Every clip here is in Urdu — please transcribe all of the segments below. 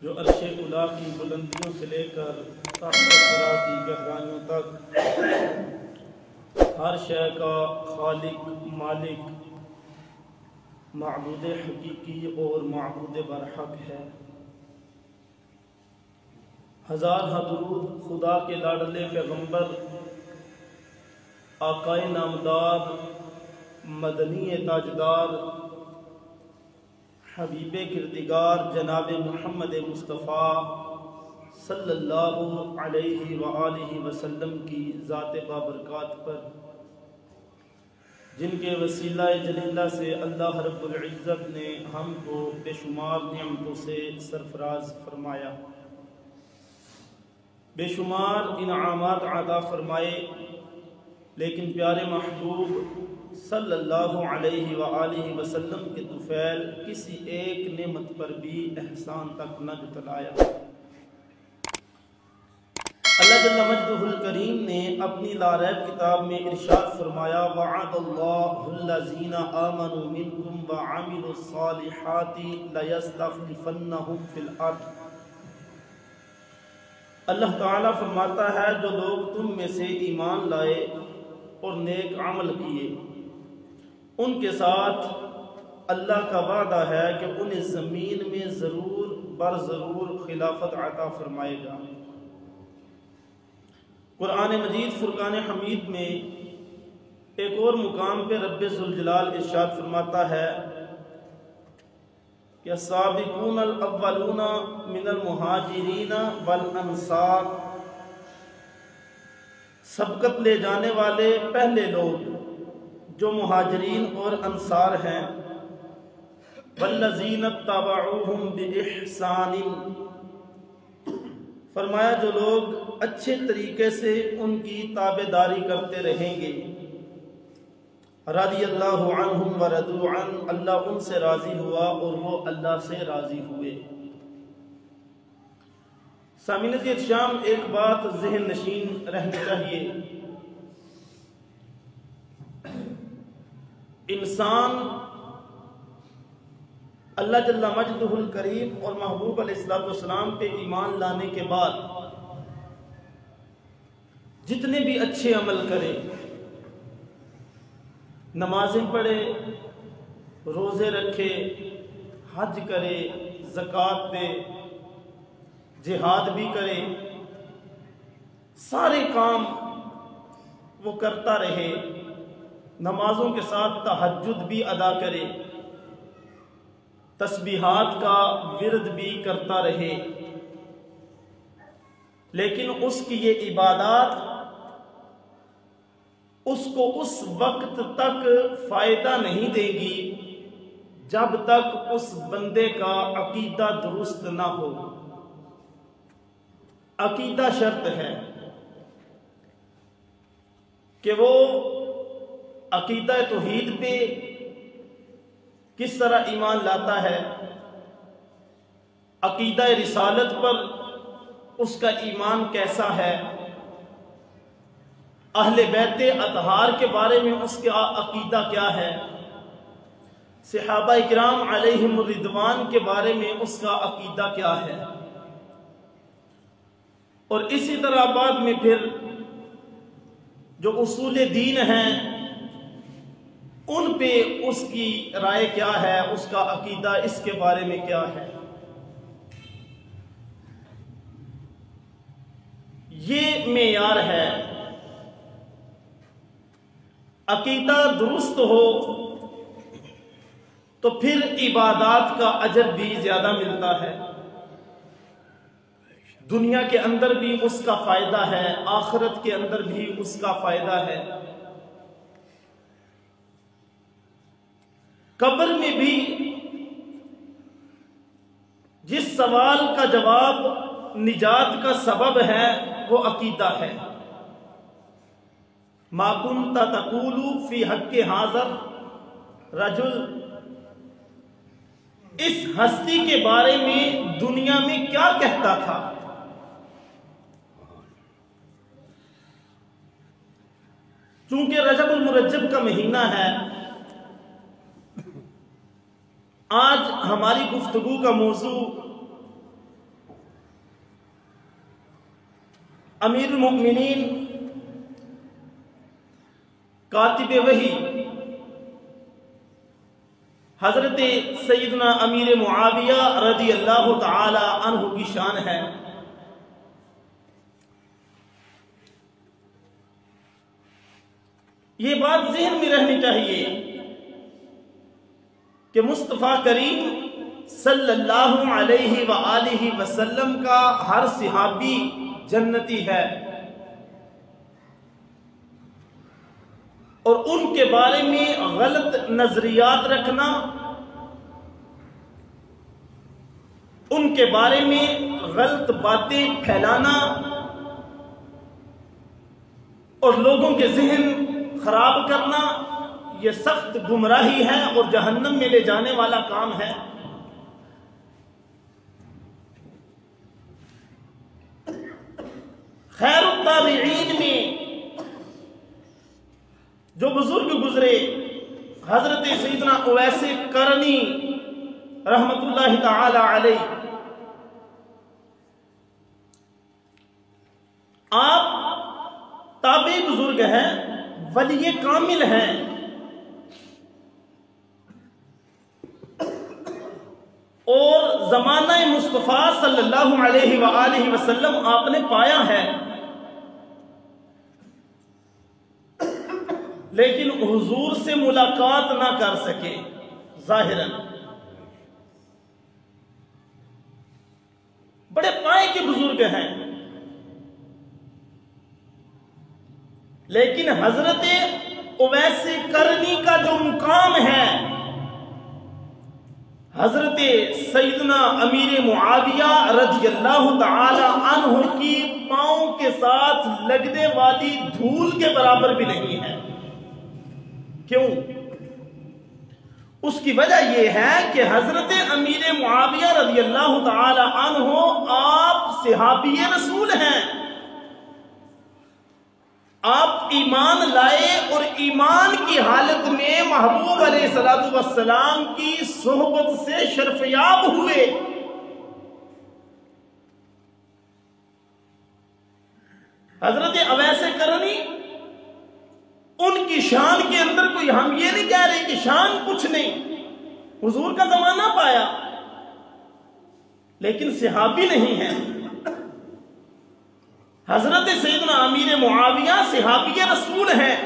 جو عرش اعلیٰ کی بلندیوں سے لے کر تحت ثری کی گہرائیوں تک ہر شے کا خالق، مالک، معبود حقیقی اور معبود برحق ہے۔ ہزار درود خدا کے لاڈلے پیغمبر آقائے نامدار مدنی تاجدار حبیب کردگار جناب محمد مصطفیٰ صلی اللہ علیہ وآلہ وسلم کی ذات بابرکات پر، جن کے وسیلہ جلیلہ سے اللہ رب العزت نے ہم کو بے شمار نعمتوں سے سرفراز فرمایا، بے شمار انعامات عطا فرمائے، لیکن پیارے محبوب صلی اللہ علیہ وآلہ وسلم کے طفیل کسی ایک نعمت پر بھی احسان تک نہ جتلایا۔ اللہ جل مجدہ الکریم نے اپنی لاریب کتاب میں ارشاد فرمایا، وعد اللہ الذین آمنوا منکم وعملوا الصالحات لیستخلفنہم فی الارض۔ اللہ تعالیٰ فرماتا ہے جو لوگ تم میں سے ایمان لائے اور نیک عمل کیے، ان کے ساتھ اللہ کا وعدہ ہے کہ انہیں زمین میں ضرور برضرور خلافت عطا فرمائے گا۔ قرآن مجید فرقان حمید میں ایک اور مقام پہ رب ذوالجلال ارشاد فرماتا ہے کہ السابقون الاولون من المہاجرین والانصار، سبقت لے جانے والے پہلے لوگ جو مہاجرین اور انصار ہیں، والذین اتبعوہم بإحسان، فرمایا جو لوگ اچھے طریقے سے ان کی تابعداری کرتے رہیں گے، رضی اللہ عنہم ورضوا عنہ، اللہ ان سے راضی ہوا اور وہ اللہ سے راضی ہوئے۔ سامعین احترام، ایک بات ذہن نشین رہنی چاہیے، انسان اللہ جل مجدہ الکریم اور محبوب علیہ السلام پہ ایمان لانے کے بعد جتنے بھی اچھے عمل کرے، نمازیں پڑھے، روزے رکھے، حج کرے، زکوٰۃ دے، جہاد بھی کرے، سارے کام وہ کرتا رہے، نمازوں کے ساتھ تہجد بھی ادا کرے، تسبیحات کا ورد بھی کرتا رہے، لیکن اس کی یہ عبادات اس کو اس وقت تک فائدہ نہیں دے گی جب تک اس بندے کا عقیدہ درست نہ ہو۔ عقیدہ شرط ہے کہ وہ عقیدہ توحید پہ کس طرح ایمان لاتا ہے، عقیدہ رسالت پر اس کا ایمان کیسا ہے، اہل بیت اطہار کے بارے میں اس کا عقیدہ کیا ہے، صحابہ کرام علیہم الرضوان کے بارے میں اس کا عقیدہ کیا ہے، اور اسی طرح بعد میں پھر جو اصول دین ہیں ان پہ اس کی رائے کیا ہے، اس کا عقیدہ اس کے بارے میں کیا ہے۔ یہ معیار ہے۔ عقیدہ درست ہو تو پھر عبادات کا اجر بھی زیادہ ملتا ہے، دنیا کے اندر بھی اس کا فائدہ ہے، آخرت کے اندر بھی اس کا فائدہ ہے، قبر میں بھی جس سوال کا جواب نجات کا سبب ہے وہ عقیدہ ہے۔ ما کنت تقول فی حق حاضر رجل، اس ہستی کے بارے میں دنیا میں کیا کہتا تھا، چونکہ رجب المرجب کا مہینہ ہے، آج ہماری گفتگو کا موضوع امیر المؤمنین کاتب وحی حضرت سیدنا امیر معاویہ رضی اللہ تعالی عنہ کی شان ہے یہ بات ذہن میں رہنی چاہیے کہ مصطفیٰ کریم صلی اللہ علیہ وآلہ وسلم کا ہر صحابی جنتی ہے اور ان کے بارے میں غلط نظریات رکھنا، ان کے بارے میں غلط باتیں پھیلانا اور لوگوں کے ذہن خراب کرنا یہ سخت گمراہی ہے اور جہنم میں لے جانے والا کام ہے۔ خیر التابعین میں جو بزرگ گزرے حضرت سیدنا اویس قرنی رحمت اللہ تعالی علیہ، آپ تابعی بزرگ ہیں، ولی کامل ہیں، اور زمانہ مصطفیٰ صلی اللہ علیہ وآلہ وسلم آپ نے پایا ہے، لیکن حضور سے ملاقات نہ کر سکے ظاہراً۔ بڑے پائے کے بزرگ ہیں، لیکن حضرت اویس قرنی کا جو مقام ہے حضرت سیدنا امیر معاویہ رضی اللہ تعالی عنہ کی پاؤں کے ساتھ لگنے والی دھول کے برابر بھی نہیں ہے۔ کیوں؟ اس کی وجہ یہ ہے کہ حضرت امیر معاویہ رضی اللہ تعالی عنہ آپ صحابی رسول ہیں، آپ ایمان لائے اور ایمان کی حالت میں محبوب علیہ السلام کی صحبت سے شرفیاب ہوئے۔ حضرت اویس قرنی ان کی شان کے اندر کوئی، ہم یہ نہیں کہہ رہے کہ شان کچھ نہیں، حضور کا زمانہ پایا لیکن صحابی نہیں ہے۔ حضرت سیدنا امیر معاویہ صحابی رسول ہیں۔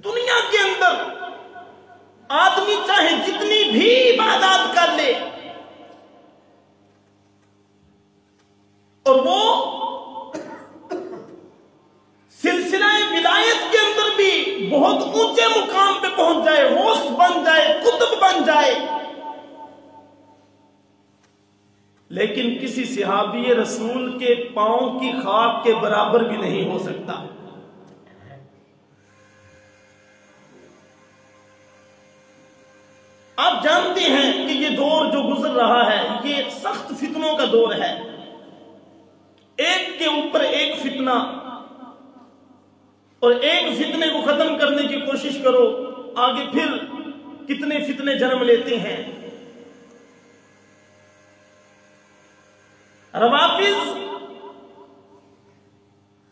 دنیا کے اندر آدمی چاہے جتنی بھی عبادات کر لے اور وہ سلسلہ ولایت کے اندر بھی بہت اونچے مقام پہ پہنچ جائے، غوث بن جائے، قطب بن جائے، لیکن کسی صحابی رسول کے پاؤں کی خاک کے برابر بھی نہیں ہو سکتا۔ آپ جانتے ہیں کہ یہ دور جو گزر رہا ہے یہ سخت فتنوں کا دور ہے، ایک کے اوپر ایک فتنہ، اور ایک فتنے کو ختم کرنے کی کوشش کرو، آگے پھر کتنے فتنے جنم لیتے ہیں۔ روافض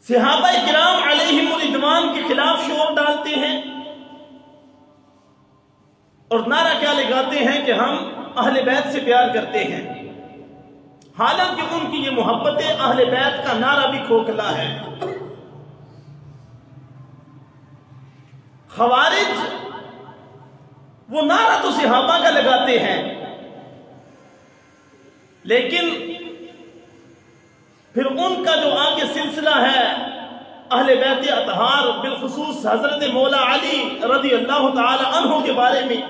صحابہ کرام علیہم الرضوان کے خلاف شور ڈالتے ہیں اور نعرہ کیا لگاتے ہیں کہ ہم اہل بیت سے پیار کرتے ہیں، حالانکہ ان کی یہ محبت اہل بیت کا نعرہ بھی کھوکھلا ہے۔ خوارج وہ نعرہ تو صحابہ کا لگاتے ہیں، لیکن پھر ان کا جو آگے سلسلہ ہے اہل بیت اطہار، بالخصوص حضرت مولا علی رضی اللہ تعالی عنہ کے بارے میں،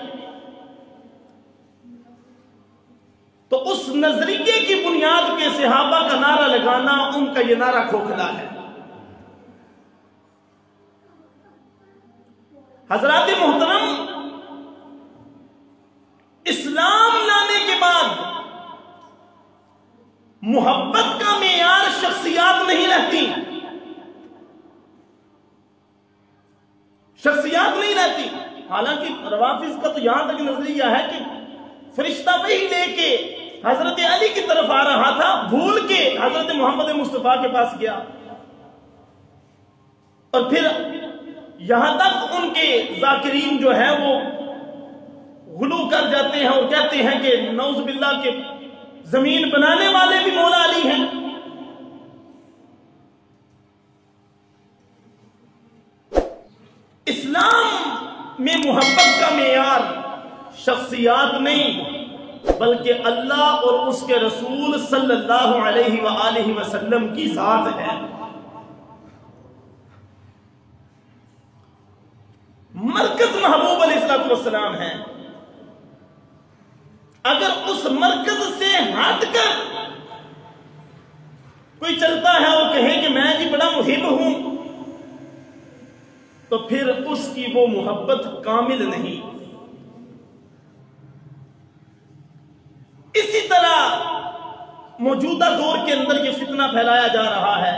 تو اس نظریے کی بنیاد پہ صحابہ کا نعرہ لگانا ان کا یہ نعرہ کھوکھلا ہے۔ حضرات محترم، اسلام لانے کے بعد محبت کا معیار شخصیات نہیں رہتی، شخصیات نہیں رہتی۔ حالانکہ روافض کا تو یہاں تک نظریہ ہے کہ فرشتہ وہی لے کے حضرت علی کی طرف آ رہا تھا، بھول کے حضرت محمد مصطفیٰ کے پاس گیا، اور پھر یہاں تک ان کے ذاکرین جو ہیں وہ غلو کر جاتے ہیں اور کہتے ہیں کہ نعوذ باللہ کے زمین بنانے والے بھی مولا علی ہیں۔ اسلام میں محبت کا معیار شخصیات نہیں بلکہ اللہ اور اس کے رسول صلی اللہ علیہ وآلہ وسلم کی ذات ہے۔ مرکز محبوب علیہ السلام ہے، اگر اس مرکز سے ہٹ کر کوئی چلتا ہے اور کہے کہ میں جی بڑا محب ہوں، تو پھر اس کی وہ محبت کامل نہیں۔ اسی طرح موجودہ دور کے اندر یہ فتنہ پھیلایا جا رہا ہے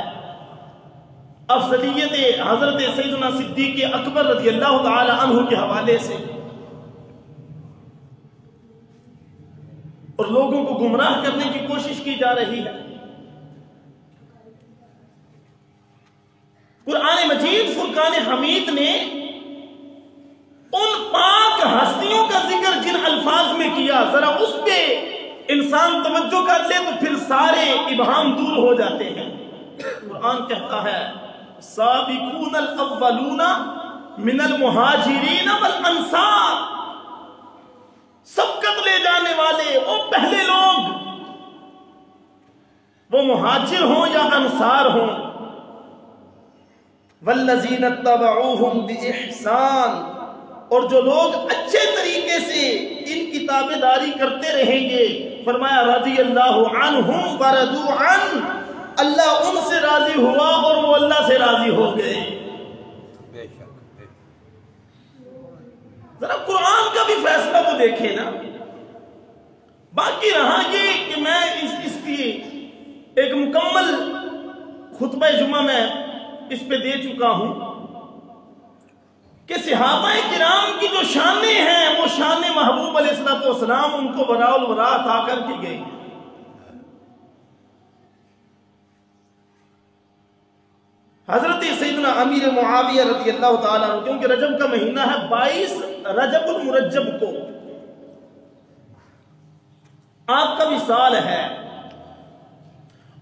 افضلیت حضرت سیدنا صدیق اکبر رضی اللہ تعالی عنہ کے حوالے سے، اور لوگوں کو گمراہ کرنے کی کوشش کی جا رہی ہے۔ قرآن مجید فرقان حمید نے ان پاک ہستیوں کا ذکر جن الفاظ میں کیا، ذرا اس پہ انسان توجہ کر لے تو پھر سارے ابہام دور ہو جاتے ہیں۔ قرآن کہتا ہے سابقون الاولون من المہاجرین والانصار، سبقت لے جانے والے وہ پہلے لوگ، وہ مہاجر ہوں یا انصار ہوں، والذین اتبعوہم بإحسان، اور جو لوگ اچھے طریقے سے ان کی تابعداری کرتے رہیں گے، فرمایا رضی اللہ عنہم ورضوا عنہ، اللہ ان سے راضی ہوا اور وہ اللہ سے راضی ہو گئے۔ ذرا قرآن کا بھی فیصلہ تو دیکھیں نا۔ باقی رہا یہ کہ میں اس کی ایک مکمل خطبہ جمعہ میں اس پہ دے چکا ہوں کہ صحابہ کرام کی جو شانیں ہیں وہ شان محبوب علیہ السلام ان کو وراء الورا عطا کر کی گئی۔ حضرت سیدنا امیر معاویہ رضی اللہ تعالیٰ عنہ، کیونکہ رجب کا مہینہ ہے، 22 رجب المرجب کو آپ کا وصال ہے،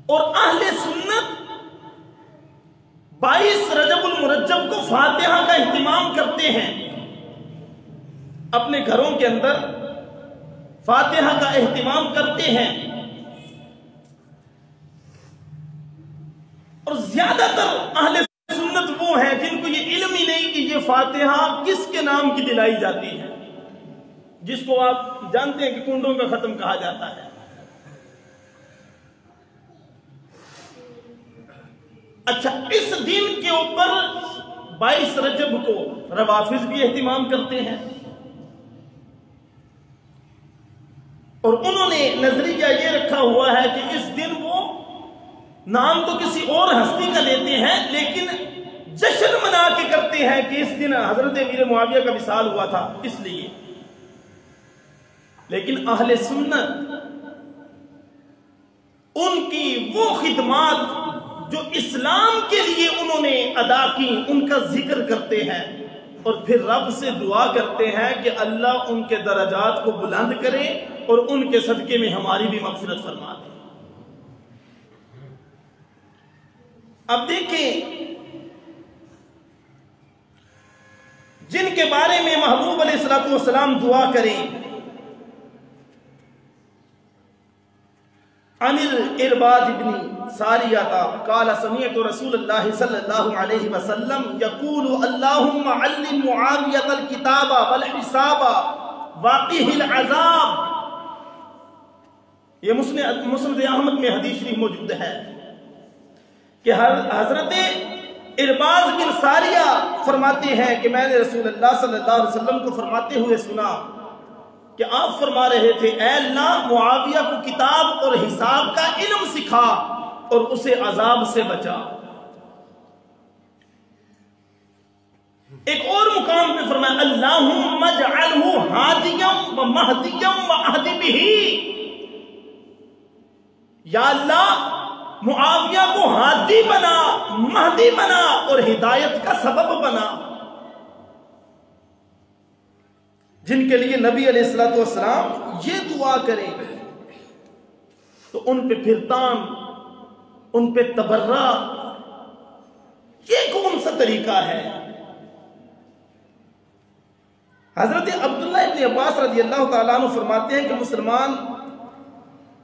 اور اہل سنت 22 رجب المرجب کو فاتحہ کا اہتمام کرتے ہیں، اپنے گھروں کے اندر فاتحہ کا اہتمام کرتے ہیں، اور زیادہ تر اہل سنت وہ ہیں جن کو یہ علم ہی نہیں کہ یہ فاتحہ کس کے نام کی دلائی جاتی ہے، جس کو آپ جانتے ہیں کہ کنڈوں کا ختم کہا جاتا ہے۔ اچھا، اس دن کے اوپر 22 رجب کو روافض بھی اہتمام کرتے ہیں، اور انہوں نے نظریہ یہ رکھا ہوا ہے کہ اس دن وہ نام تو کسی اور ہستی کا لیتے ہیں لیکن جشن منا کے کرتے ہیں کہ اس دن حضرت امیر معاویہ کا وصال ہوا تھا، اس لیے۔ لیکن اہل سنت ان کی وہ خدمات جو اسلام کے لیے انہوں نے ادا کی ان کا ذکر کرتے ہیں، اور پھر رب سے دعا کرتے ہیں کہ اللہ ان کے درجات کو بلند کرے اور ان کے صدقے میں ہماری بھی مغفرت فرما دے۔ اب دیکھیں، جن کے بارے میں محبوب علیہ السلام دعا کریں، عن الارباد بن ساریہ قال سمعت رسول اللہ صلی اللہ علیہ وسلم یقول اللہم علم معاویۃ الکتاب والحساب واقعہ العذاب۔ یہ مسند احمد میں حدیث شریف موجود ہے کہ حضرت ارباز بن ساریہ فرماتے ہیں کہ میں نے رسول اللہ صلی اللہ علیہ وسلم کو فرماتے ہوئے سنا کہ آپ فرما رہے تھے اے اللہ معاویہ کو کتاب اور حساب کا علم سکھا اور اسے عذاب سے بچا۔ ایک اور مقام پہ فرمایا اللہم اجعلہ ہادیا و مہدیا و اہد بہ، یا اللہ معاویہ کو ہادی بنا، مہدی بنا اور ہدایت کا سبب بنا۔ جن کے لیے نبی علیہ الصلوۃ والسلام یہ دعا کریں تو ان پہ پھر تان، ان پہ تبرہ، یہ کون سا طریقہ ہے؟ حضرت عبداللہ ابن عباس رضی اللہ تعالیٰ عنہ فرماتے ہیں کہ مسلمان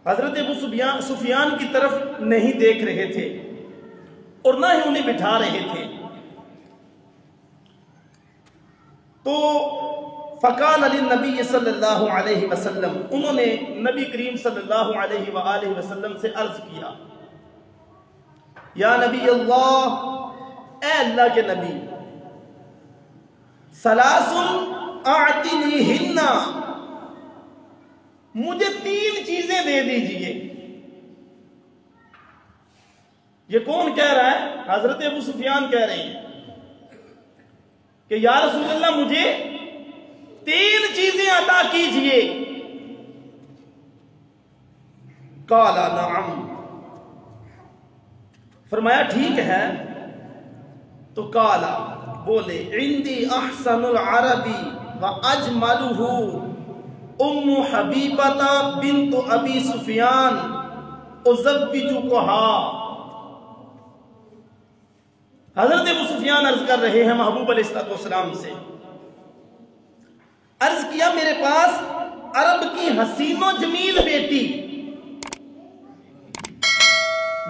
حضرت ابو سفیان کی طرف نہیں دیکھ رہے تھے اور نہ ہی انہیں بٹھا رہے تھے، تو فقال للنبی صلی اللہ علیہ وسلم، انہوں نے نبی کریم صلی اللہ علیہ وآلہ وسلم سے عرض کیا، یا نبی اللہ، اے اللہ کے نبی، ثلاث اعطنیہن، مجھے 3 چیزیں دے دیجئے۔ یہ کون کہہ رہا ہے؟ حضرت ابو سفیان کہہ رہے ہیں کہ یا رسول اللہ مجھے 3 چیزیں عطا کیجئے۔ قال نعم، فرمایا ٹھیک ہے۔ تو قال، بولے، عندی احسن العربی واجملہ ام حبیبۃ بنت ابی سفیان ازوجکہا۔ حضرت ابو سفیان عرض کر رہے ہیں محبوب علیہ السلام سے، عرض کیا میرے پاس عرب کی حسین و جمیل بیٹی،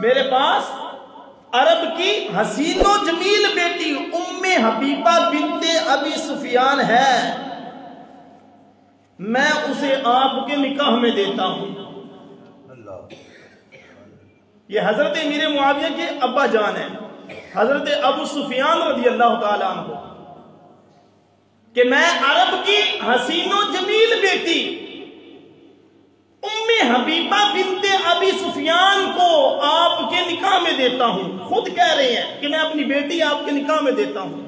میرے پاس عرب کی حسین و جمیل بیٹی ام حبیبہ بنت ابی سفیان ہے، میں اسے آپ کے نکاح میں دیتا ہوں۔ یہ حضرت امیر معاویہ کے ابا جان ہیں، حضرت ابو سفیان رضی اللہ تعالیٰ عنہ، کہ میں عرب کی حسین و جمیل بیٹی ام حبیبہ بنت ابی سفیان کو آپ کے نکاح میں دیتا ہوں۔ خود کہہ رہے ہیں کہ میں اپنی بیٹی آپ کے نکاح میں دیتا ہوں،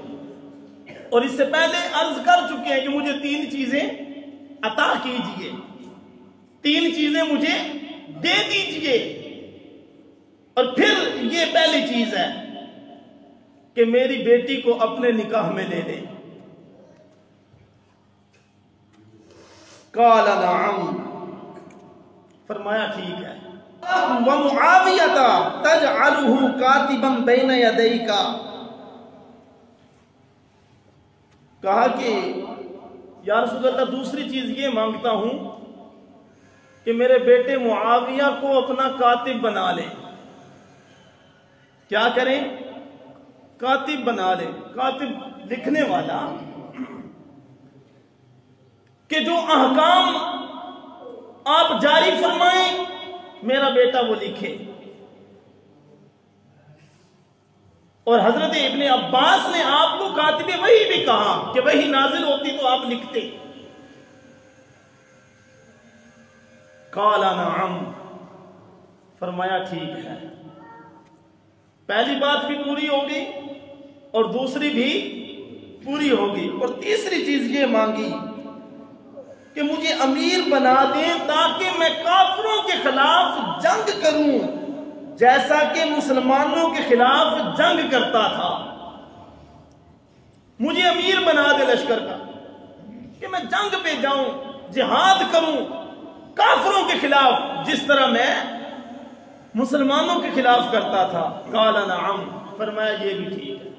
اور اس سے پہلے عرض کر چکے ہیں کہ مجھے 3 چیزیں عطا کیجئے، 3 چیزیں مجھے دے دیجئے، اور پھر یہ پہلی چیز ہے کہ میری بیٹی کو اپنے نکاح میں لے لیں۔ قال نعم، فرمایا ٹھیک ہے۔ ومعاویۃ تجعلہ کاتبا بین یدیک، کہا کہ یا رسول اللہ دوسری چیز یہ مانگتا ہوں کہ میرے بیٹے معاویہ کو اپنا کاتب بنا لیں۔ کیا کریں؟ کاتب بنا لیں۔ کاتب لکھنے والا، کہ جو احکام آپ جاری فرمائیں میرا بیٹا وہ لکھے۔ اور حضرت ابن عباس نے آپ کو کاتب وحی بھی کہا کہ وحی نازل ہوتی تو آپ لکھتے۔ قال نعم، فرمایا ٹھیک ہے۔ پہلی بات بھی پوری ہوگی اور دوسری بھی پوری ہوگی، اور تیسری چیز یہ مانگی کہ مجھے امیر بنا دیں تاکہ میں کافروں کے خلاف جنگ کروں جیسا کہ مسلمانوں کے خلاف جنگ کرتا تھا۔ مجھے امیر بنا دے لشکر کا کہ میں جنگ پہ جاؤں، جہاد کروں کافروں کے خلاف جس طرح میں مسلمانوں کے خلاف کرتا تھا۔ قال نعم، فرمایا یہ بھی ٹھیک ہے۔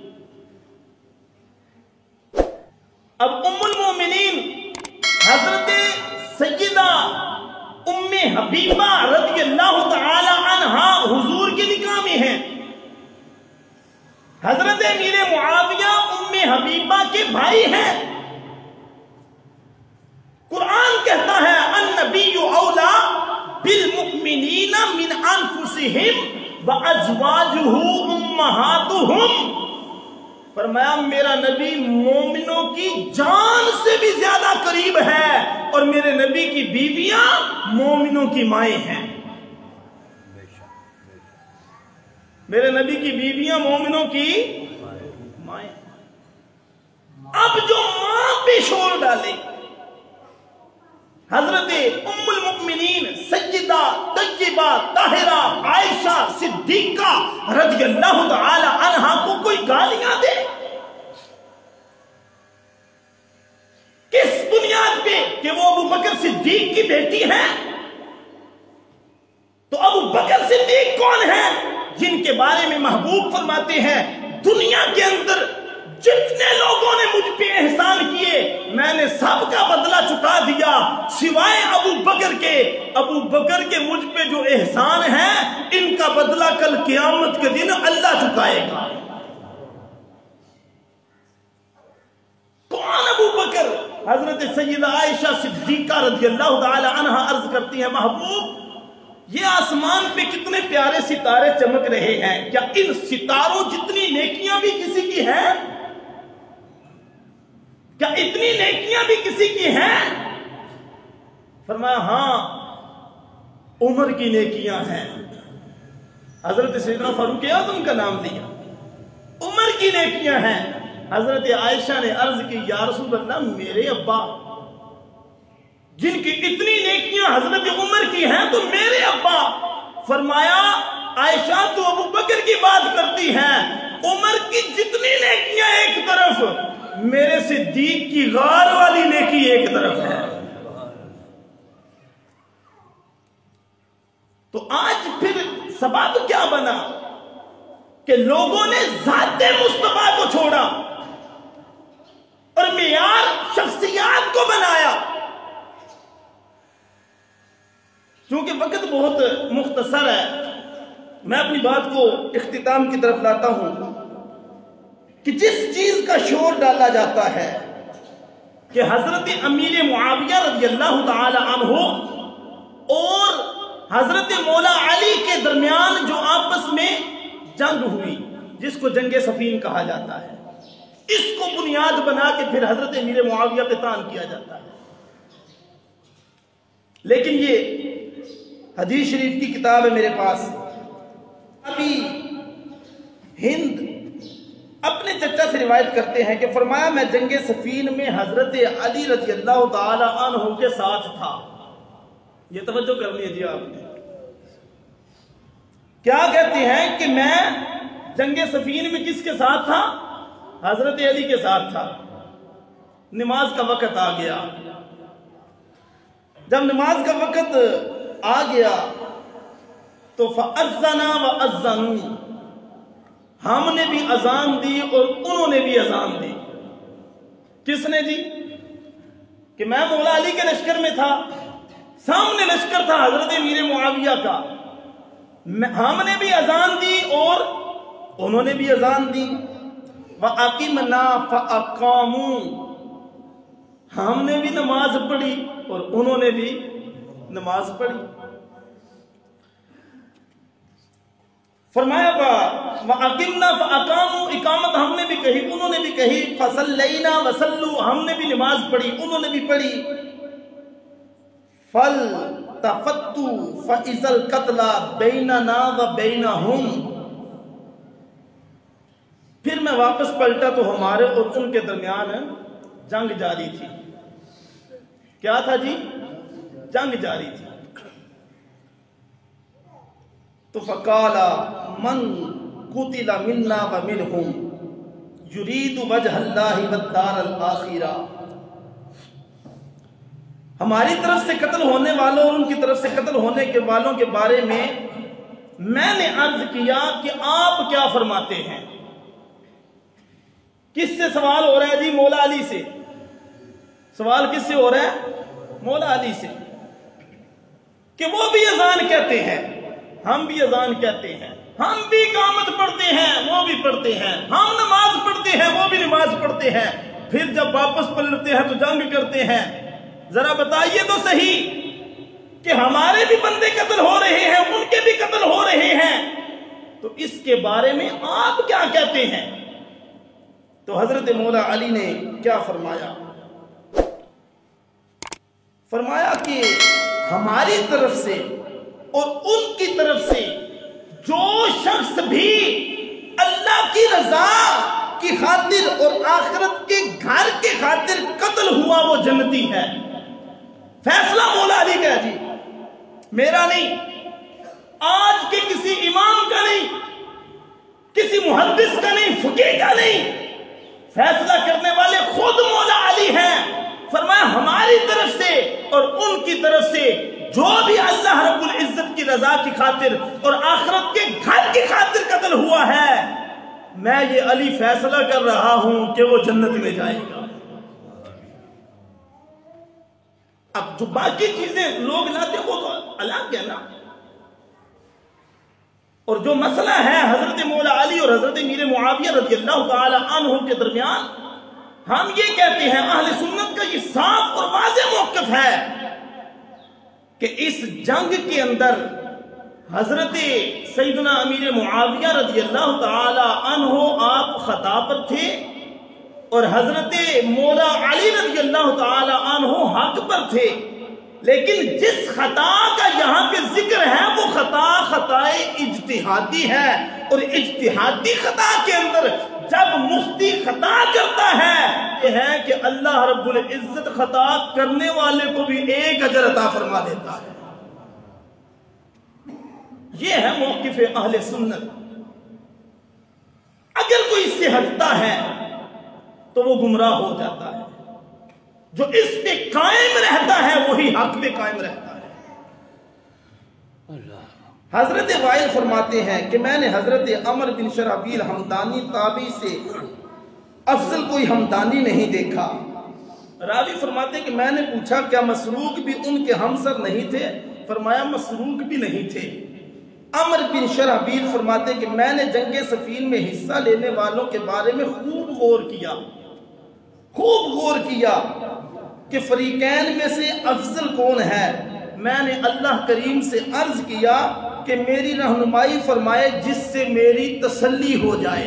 اب ام المومنین حضرت سیدہ ام حبیبہ رضی اللہ تعالی عنہا حضور کے نکاح میں ہیں۔ حضرت امیر معاویہ ام حبیبہ کے بھائی ہیں۔ قرآن کہتا ہے النبی اولا بالمؤمنین من انفسہم وازواجہ امہاتہم، فرمایا میرا نبی مومنوں کی جان سے بھی زیادہ قریب ہے، اور میرے نبی کی بیویاں مومنوں کی مائیں ہیں۔ میرے نبی کی بیویاں مومنوں کی مائیں۔ اب جو ماں پہ شور ڈالے، حضرت ام المؤمنین سیدہ طیبہ طیبہ طاہرہ عائشہ صدیقہ رضی اللہ تعالی عنہا کو کوئی گالیاں دے؟ کس بنیاد پہ؟ کہ وہ ابو بکر صدیق کی بیٹی ہے؟ تو ابو بکر صدیق کون ہے؟ جن کے بارے میں محبوب فرماتے ہیں دنیا کے اندر جتنے لوگوں نے مجھ پہ احسان کیے میں نے سب کا بدلہ چکا دیا سوائے ابو بکر کے۔ ابو بکر کے مجھ پہ جو احسان ہے ان کا بدلہ کل قیامت کے دن اللہ چکائے گا۔ کون ابو بکر؟ حضرت سیدہ عائشہ صدیقہ رضی اللہ تعالی عنہا عرض کرتی ہے محبوب یہ آسمان پہ کتنے پیارے ستارے چمک رہے ہیں، کیا ان ستاروں جتنی نیکیاں بھی کسی کی ہیں؟ کیا اتنی نیکیاں بھی کسی کی ہیں؟ فرمایا ہاں عمر کی نیکیاں ہیں۔ حضرت سیدنا فاروق اعظم کا نام لیا، عمر کی نیکیاں ہیں۔ حضرت عائشہ نے عرض کی یا رسول اللہ میرے ابا جن کی اتنی نیکیاں حضرت عمر کی ہیں تو میرے ابا۔ فرمایا عائشہ تو ابو بکر کی بات کرتی ہیں، عمر کی جتنی نیکیاں ایک طرف، میرے صدیق کی غار والی نیکی ایک طرف ہے۔ تو آج پھر سبب کیا بنا کہ لوگوں نے ذات مصطفیٰ کو چھوڑا اور معیار شخصیات کو بنایا۔ چونکہ وقت بہت مختصر ہے میں اپنی بات کو اختتام کی طرف لاتا ہوں کہ جس چیز کا شور ڈالا جاتا ہے کہ حضرت امیر معاویہ رضی اللہ تعالی عنہ اور حضرت مولا علی کے درمیان جو آپس میں جنگ ہوئی جس کو جنگ صفین کہا جاتا ہے، اس کو بنیاد بنا کے پھر حضرت امیر معاویہ پہ طعن کیا جاتا ہے۔ لیکن یہ حدیث شریف کی کتاب ہے میرے پاس، ابھی ہند اپنے چچا سے روایت کرتے ہیں کہ فرمایا میں جنگ صفین میں حضرت علی رضی اللہ تعالی عنہ کے ساتھ تھا۔ یہ توجہ کرنی ہے جی آپ نے، کیا کہتے ہیں کہ میں جنگ صفین میں کس کے ساتھ تھا؟ حضرت علی کے ساتھ تھا۔ نماز کا وقت آ گیا، جب نماز کا وقت آ گیا تو فَأَذَّنَا وَأَذَّنُوا، ہم نے بھی اذان دی اور انہوں نے بھی اذان دی۔ کس نے جی؟ کہ میں مولا علی کے لشکر میں تھا، سامنے لشکر تھا حضرت امیر معاویہ کا، ہم نے بھی اذان دی اور انہوں نے بھی اذان دی۔ وَأَقِمْنَا فَأَقَامُوا، ہم نے بھی نماز پڑھی اور انہوں نے بھی نماز پڑھی۔ فرمایا وَأَقِمْنَا فَأَقَامُوا، اقامت ہم نے بھی کہی انہوں نے بھی کہی، فَصَلَّيْنَا وَصَلُّوا، ہم نے بھی نماز پڑھی انہوں نے بھی پڑھی۔ فَالْتَفَتُّوا فَإِذَا الْقَتْلَى بَيْنَنَا وَبَيْنَهُمْ، پھر میں واپس پلٹا تو ہمارے اور ان کے درمیان جنگ جاری تھی۔ کیا تھا جی؟ جنگ جاری تھی۔ تو فقال من قتل منا ومنهم يريد وجه الله والدار الآخرة، ہماری طرف سے قتل ہونے والوں اور ان کی طرف سے قتل ہونے کے والوں کے بارے میں میں نے عرض کیا کہ آپ کیا فرماتے ہیں؟ کس سے سوال ہو رہا ہے جی؟ مولا علی سے۔ سوال کس سے ہو رہا ہے؟ مولا علی سے، کہ وہ بھی اذان کہتے ہیں ہم بھی اذان کہتے ہیں، ہم بھی اقامت پڑھتے ہیں وہ بھی پڑھتے ہیں، ہم نماز پڑھتے ہیں وہ بھی نماز پڑھتے ہیں، پھر جب واپس پلٹتے ہیں تو جنگ کرتے ہیں۔ ذرا بتائیے تو صحیح کہ ہمارے بھی بندے قتل ہو رہے ہیں ان کے بھی قتل ہو رہے ہیں، تو اس کے بارے میں آپ کیا کہتے ہیں؟ تو حضرت مولا علی نے کیا فرمایا؟ فرمایا کہ ہماری طرف سے اور ان کی طرف سے جو شخص بھی اللہ کی رضا کی خاطر اور آخرت کے گھر کے خاطر قتل ہوا وہ جنتی ہے۔ فیصلہ مولا علی کا جی، میرا نہیں۔ آج کے کسی امام کا نہیں، کسی محدث کا نہیں، فقیہ کا نہیں، فیصلہ کرنے والے خود مولا علی ہیں۔ فرمایا ہماری طرف سے اور ان کی طرف سے جو بھی اللہ رب العزت کی رضا کی خاطر اور آخرت کے گھر کی خاطر قتل ہوا ہے، میں یہ علی فیصلہ کر رہا ہوں کہ وہ جنت میں جائے گا۔ اب جو باقی چیزیں لوگ لاتے وہ تو الگ ہے نا، اور جو مسئلہ ہے حضرت مولا علی اور حضرت امیر معاویہ رضی اللہ تعالی عنہ کے درمیان، ہم یہ کہتے ہیں اہل سنت کا یہ صاف اور واضح موقف ہے کہ اس جنگ کے اندر حضرت سیدنا امیر معاویہ رضی اللہ تعالی عنہ آپ خطا پر تھے، اور حضرت مولا علی رضی اللہ تعالی عنہ حق پر تھے، لیکن جس خطا کا یہاں پہ ذکر ہے وہ خطا اجتہادی ہے، اور اجتہادی خطا کے اندر جب مفتی خطا کرتا ہے یہ ہے کہ اللہ رب العزت خطا کرنے والے کو بھی ایک اجر عطا فرما دیتا ہے۔ یہ ہے موقف اہل سنت۔ اگر کوئی اس سے ہٹتا ہے تو وہ گمراہ ہو جاتا ہے، جو اس پہ قائم رہتا ہے وہی حق پہ قائم رہتا ہے۔ حضرت وائل فرماتے ہیں کہ میں نے حضرت عمر بن شرحبیل ہمدانی تابعی سے افضل کوئی ہمدانی نہیں دیکھا۔ راوی فرماتے ہیں کہ میں نے پوچھا کیا مسروق بھی ان کے ہمسر نہیں تھے؟ فرمایا مسروق بھی نہیں تھے۔ عمر بن شرحبیل فرماتے ہیں کہ میں نے جنگ صفین میں حصہ لینے والوں کے بارے میں خوب غور کیا کہ فریقین میں سے افضل کون ہے۔ میں نے اللہ کریم سے عرض کیا کہ میری رہنمائی فرمائے جس سے میری تسلی ہو جائے۔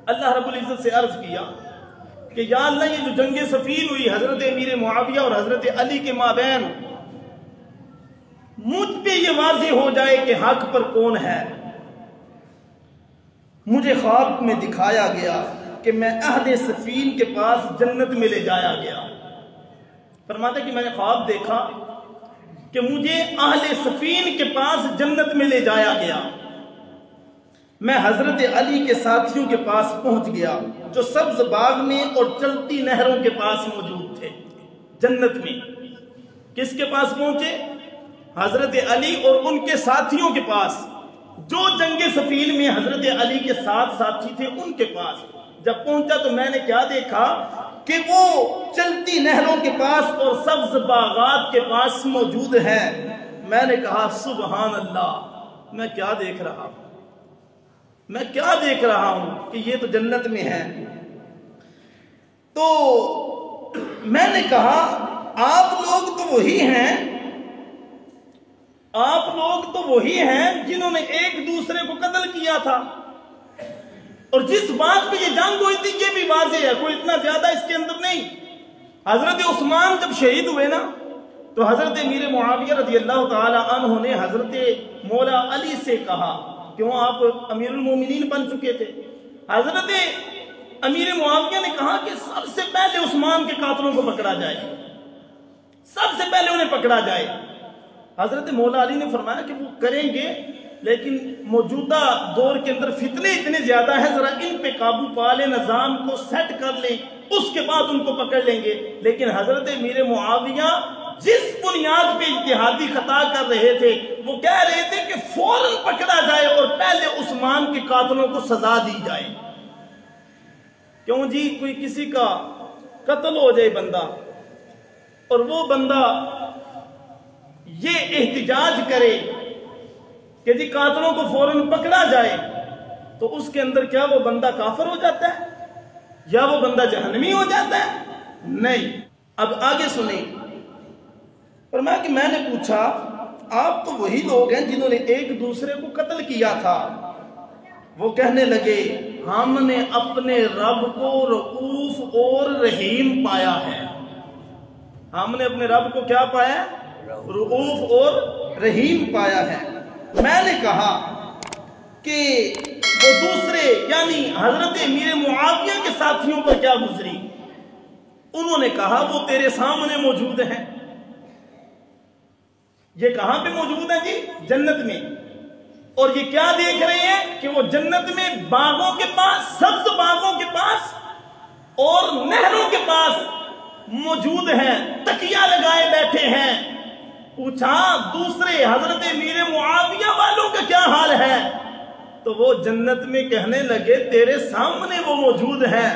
اللہ رب العزت سے عرض کیا کہ یا اللہ یہ جو جنگ صفین ہوئی حضرت امیر معاویہ اور حضرت علی کے مابین، مجھ پہ یہ واضح ہو جائے کہ حق پر کون ہے۔ مجھے خواب میں دکھایا گیا کہ میں اہل صفین کے پاس جنت میں لے جایا گیا۔ فرماتا کہ میں نے خواب دیکھا کہ مجھے اہل صفین کے پاس جنت میں لے جایا گیا۔ میں حضرت علی کے ساتھیوں کے پاس پہنچ گیا جو سبز باغ میں اور چلتی نہروں کے پاس موجود تھے جنت میں۔ کس کے پاس پہنچے؟ حضرت علی اور ان کے ساتھیوں کے پاس، جو جنگ صفین میں حضرت علی کے ساتھ ساتھی تھے ان کے پاس۔ جب پہنچا تو میں نے کیا دیکھا کہ وہ چلتی نہروں کے پاس اور سبز باغات کے پاس موجود ہیں۔ میں نے کہا سبحان اللہ، میں کیا دیکھ رہا ہوں کہ یہ تو جنت میں ہے۔ تو میں نے کہا آپ لوگ تو وہی ہیں جنہوں نے ایک دوسرے کو قتل کیا تھا، اور جس بات پہ یہ جنگ ہوئی تھی یہ بھی واضح ہے، کوئی اتنا زیادہ اس کے اندر نہیں۔ حضرت عثمان جب شہید ہوئے نا تو حضرت امیر معاویہ رضی اللہ تعالی عنہ نے حضرت مولا علی سے کہا، کیوں آپ امیر المومنین بن چکے تھے۔ حضرت امیر معاویہ نے کہا کہ سب سے پہلے عثمان کے قاتلوں کو پکڑا جائے، سب سے پہلے انہیں پکڑا جائے۔ حضرت مولا علی نے فرمایا کہ وہ کریں گے، لیکن موجودہ دور کے اندر فتنے اتنے زیادہ ہیں، ذرا ان پہ قابو پا لیں، نظام کو سیٹ کر لیں، اس کے بعد ان کو پکڑ لیں گے۔ لیکن حضرت امیر معاویہ جس بنیاد پہ اجتہادی خطا کر رہے تھے وہ کہہ رہے تھے کہ فوراً پکڑا جائے اور پہلے عثمان کے قاتلوں کو سزا دی جائے۔ کیوں جی کوئی کسی کا قتل ہو جائے بندہ اور وہ بندہ یہ احتجاج کرے کہ جی قاتلوں کو فوراً پکڑا جائے، تو اس کے اندر کیا وہ بندہ کافر ہو جاتا ہے یا وہ بندہ جہنمی ہو جاتا ہے؟ نہیں۔ اب آگے سنیں، فرمایا کہ میں نے پوچھا آپ تو وہی لوگ ہیں جنہوں نے ایک دوسرے کو قتل کیا تھا۔ وہ کہنے لگے ہم نے اپنے رب کو رؤوف اور رحیم پایا ہے۔ ہم نے اپنے رب کو کیا پایا؟ رؤوف اور رحیم پایا ہے۔ میں نے کہا کہ وہ دوسرے یعنی حضرت امیر معاویہ کے ساتھیوں پر کیا گزری؟ انہوں نے کہا وہ تیرے سامنے موجود ہیں۔ یہ کہاں پہ موجود ہے جی؟ جنت میں. اور یہ کیا دیکھ رہے ہیں کہ وہ جنت میں باغوں کے پاس، سبز باغوں کے پاس اور نہروں کے پاس موجود ہیں، تکیہ لگائے بیٹھے ہیں. پوچھا دوسرے حضرت امیر معاویہ والوں کا کیا حال ہے؟ تو وہ جنت میں کہنے لگے تیرے سامنے وہ موجود ہیں.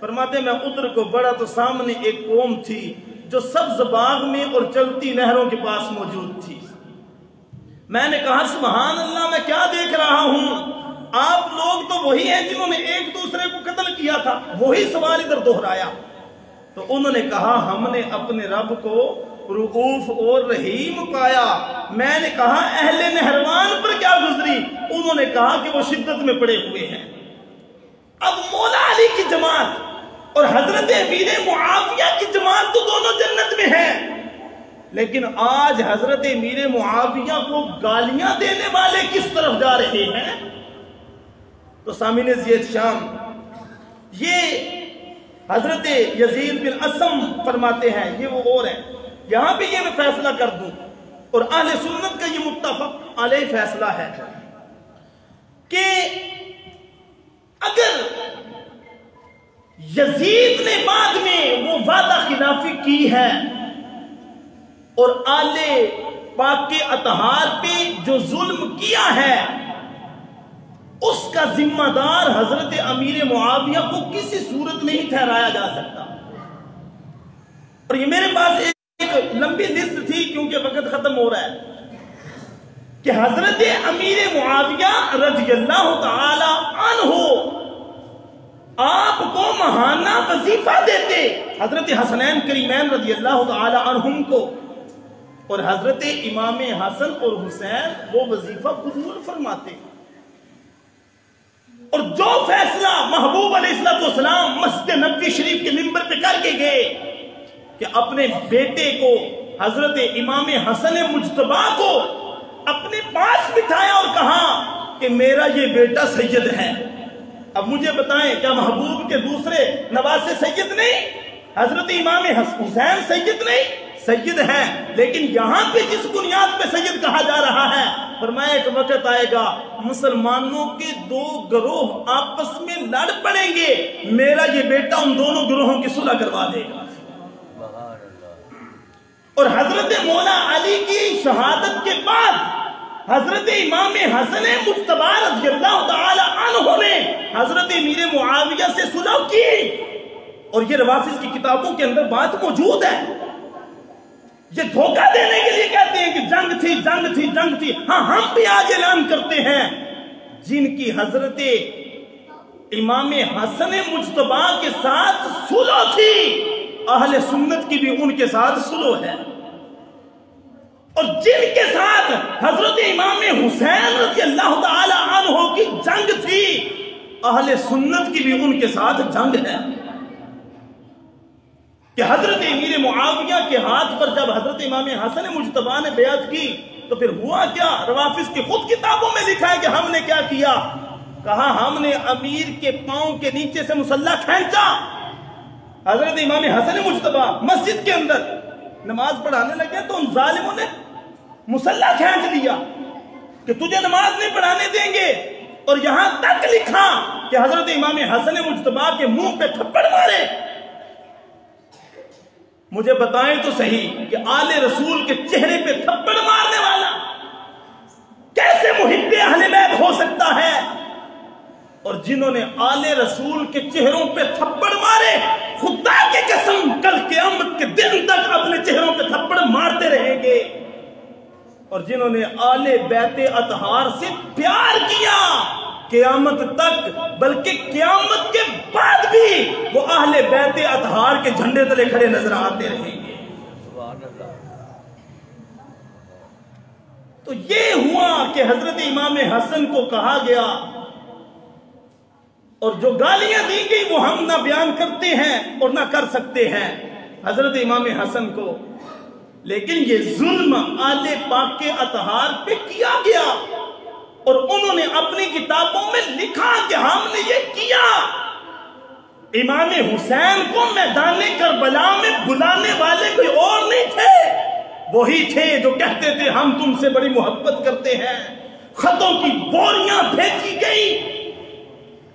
فرماتے میں ادھر کو بڑا تو سامنے ایک قوم تھی جو سبز باغ میں اور چلتی نہروں کے پاس موجود تھی. میں نے کہا سبحان اللہ، میں کیا دیکھ رہا ہوں؟ آپ لوگ تو وہی ہیں جنہوں نے ایک دوسرے کو قتل کیا تھا. وہی سوال ادھر دہرایا. تو انہوں نے کہا ہم نے اپنے رب کو رؤوف اور رحیم پایا. میں نے کہا اہل نہروان پر کیا گزری؟ انہوں نے کہا کہ وہ شدت میں پڑے ہوئے ہیں. اب مولا علی کی جماعت اور حضرت امیر معاویہ کی جماعت تو دونوں جنت میں ہیں، لیکن آج حضرت امیر معاویہ کو گالیاں دینے والے کس طرف جا رہے ہیں؟ تو سامعین زید شام، یہ حضرت یزید بن اسم فرماتے ہیں، یہ وہ اور ہیں. یہاں پہ یہ میں فیصلہ کر دوں، اور اہل سنت کا یہ متفق علیہ فیصلہ ہے کہ اگر یزید نے بعد میں وہ وعدہ خلافی کی ہے اور آل پاک کے اطہار پہ جو ظلم کیا ہے، اس کا ذمہ دار حضرت امیر معاویہ کو کسی صورت نہیں ٹھہرایا جا سکتا. اور یہ میرے پاس ایک لمبی لسٹ تھی کیونکہ وقت ختم ہو رہا ہے کہ حضرت امیر معاویہ رضی اللہ تعالی عنہ آپ کو ماہانہ وظیفہ دیتے، حضرت حسنین کریمین رضی اللہ تعالی عنہم کو، اور حضرت امام حسن اور حسین وہ وظیفہ قبول فرماتے. اور جو فیصلہ محبوب علیہ السلام مسجد نبوی شریف کے منبر پہ کر کے گئے کہ اپنے بیٹے کو حضرت امام حسن مجتبی کو اپنے پاس بٹھایا اور کہا کہ میرا یہ بیٹا سید ہے. اب مجھے بتائیں کیا محبوب کے دوسرے نواسے سید نہیں؟ حضرت امام حسین سید نہیں؟ سید ہیں. لیکن یہاں پہ جس بنیاد پہ سید کہا جا رہا ہے، فرمایا ایک وقت آئے گا مسلمانوں کے دو گروہ آپس میں لڑ پڑیں گے، میرا یہ بیٹا ان دونوں گروہوں کی صلح کروا دے گا. اور حضرت مولا علی کی شہادت کے بعد حضرت امام حسن مجتبی رضی اللہ تعالی عنہ نے حضرت امیر معاویہ سے صلح کی. اور یہ روافض کی کتابوں کے اندر بات موجود ہے. یہ دھوکہ دینے کے لیے کہتے ہیں کہ جنگ تھی جنگ تھی جنگ تھی. ہاں ہم بھی آج اعلان کرتے ہیں جن کی حضرت امام حسن مجتبی کے ساتھ صلح تھی، اہل سنت کی بھی ان کے ساتھ صلح ہے. اور جن کے ساتھ حضرت امام حسین رضی اللہ تعالی عنہ کی جنگ تھی، اہل سنت کی بھی ان کے ساتھ جنگ ہے. کہ حضرت امیر معاویہ کے ہاتھ پر جب حضرت امام حسن مجتبی نے بیعت کی تو پھر ہوا کیا؟ روافض کی خود کتابوں میں لکھا ہے کہ ہم نے کیا کیا. کہا ہم نے امیر کے پاؤں کے نیچے سے مسلح کھینچا. حضرت امام حسن مجتبی مسجد کے اندر نماز پڑھانے لگے تو ان ظالموں نے مسلح کھینچ لیا کہ تجھے نماز نہیں پڑھانے دیں گے. اور یہاں تک لکھا کہ حضرت امام حسن مجتبی کے منہ پہ تھپڑ مارے. مجھے بتائیں تو صحیح کہ آل رسول کے چہرے پہ تھپڑ مارنے والا کیسے محب اہل بیت ہو سکتا ہے؟ اور جنہوں نے آل رسول کے چہروں پہ تھپڑ مارے، خدا کی قسم کل قیامت کے دن تک اپنے چہروں پہ تھپڑ مارتے رہیں گے. اور جنہوں نے آل بیت اطہار سے پیار کیا قیامت تک، بلکہ قیامت کے بعد بھی وہ اہل بیت اطہار کے جھنڈے تلے کھڑے نظر آتے رہیں گے. تو یہ ہوا کہ حضرت امام حسن کو کہا گیا، اور جو گالیاں دی گئی وہ ہم نہ بیان کرتے ہیں اور نہ کر سکتے ہیں حضرت امام حسن کو، لیکن یہ ظلم آل پاک کے اطہار پہ کیا گیا. اور انہوں نے اپنی کتابوں میں لکھا کہ ہم نے یہ کیا. امام حسین کو میدان کربلا میں بلانے والے کوئی اور نہیں تھے، وہی تھے جو کہتے تھے ہم تم سے بڑی محبت کرتے ہیں. خطوں کی بوریاں پھینکی گئی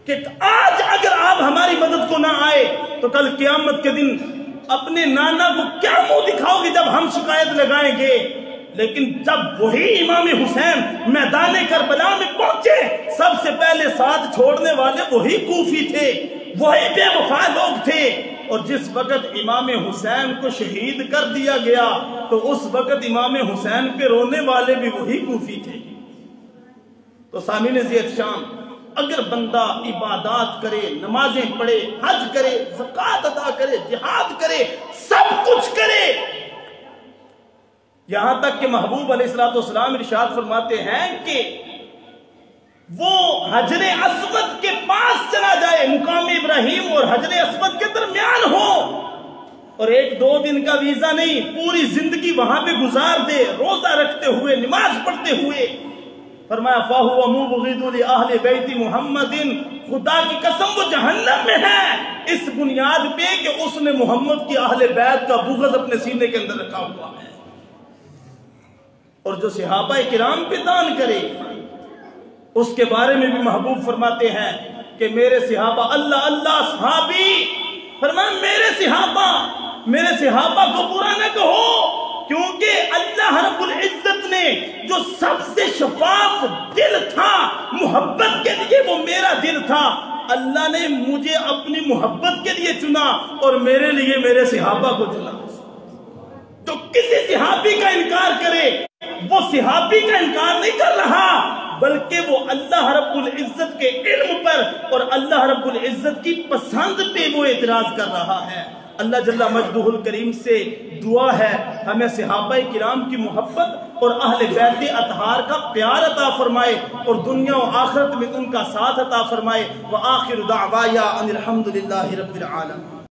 کہ آج اگر آپ ہماری مدد کو نہ آئے تو کل قیامت کے دن اپنے نانا کو کیا منہ دکھاؤ گے جب ہم شکایت لگائیں گے. لیکن جب وہی امام حسین میدان کربلا میں پہنچے سب سے پہلے ساتھ چھوڑنے والے وہی کوفی تھے, وہی بے وفا لوگ تھے. اور جس وقت امام حسین کو شہید کر دیا گیا تو اس وقت امام حسین پہ رونے والے بھی وہی کوفی تھے. تو سامعین ذی احتشام, اگر بندہ عبادات کرے, نمازیں پڑھے, حج کرے, زکوٰۃ ادا کرے, جہاد کرے, سب کچھ کرے, یہاں تک کہ محبوب علیہ السلام ارشاد فرماتے ہیں کہ وہ حجر اسود کے پاس چلا جائے, مقام ابراہیم اور حجر اسود کے درمیان ہو, اور 1-2 دن کا ویزا نہیں, پوری زندگی وہاں پہ گزار دے, روزہ رکھتے ہوئے, نماز پڑھتے ہوئے. فرمایا فَهُوَ مُبْغِضُ لِأَهْلِ بَيْتِ مُحَمَّدٍ, خدا کی قسم وہ جہنم میں ہے اس بنیاد پہ کہ اس نے محمد کی اہل بیت کا بغض اپنے سینے کے اندر رکھا ہوا ہے. اور جو صحابہ کرام پہ دان کرے اس کے بارے میں بھی محبوب فرماتے ہیں کہ میرے صحابہ, اللہ اللہ صحابی, فرمایا میرے صحابہ کو برا نہ کہو, کیونکہ اللہ رب العزت نے جو سب سے شفاف دل تھا محبت کے لیے وہ میرا دل تھا. اللہ نے مجھے اپنی محبت کے لیے چنا اور میرے لیے میرے صحابہ کو چنا. تو کسی صحابی کا انکار کرے وہ صحابی کا انکار نہیں کر رہا بلکہ وہ اللہ رب العزت کے علم پر اور اللہ رب العزت کی پسند پہ وہ اعتراض کر رہا ہے. اللہ جل مجدہ الکریم سے دعا ہے ہمیں صحابہ کرام کی محبت اور اہل بیت اطہار کا پیار عطا فرمائے اور دنیا و آخرت میں ان کا ساتھ عطا فرمائے. وآخر دعوایا ان الحمدللہ رب العالمین.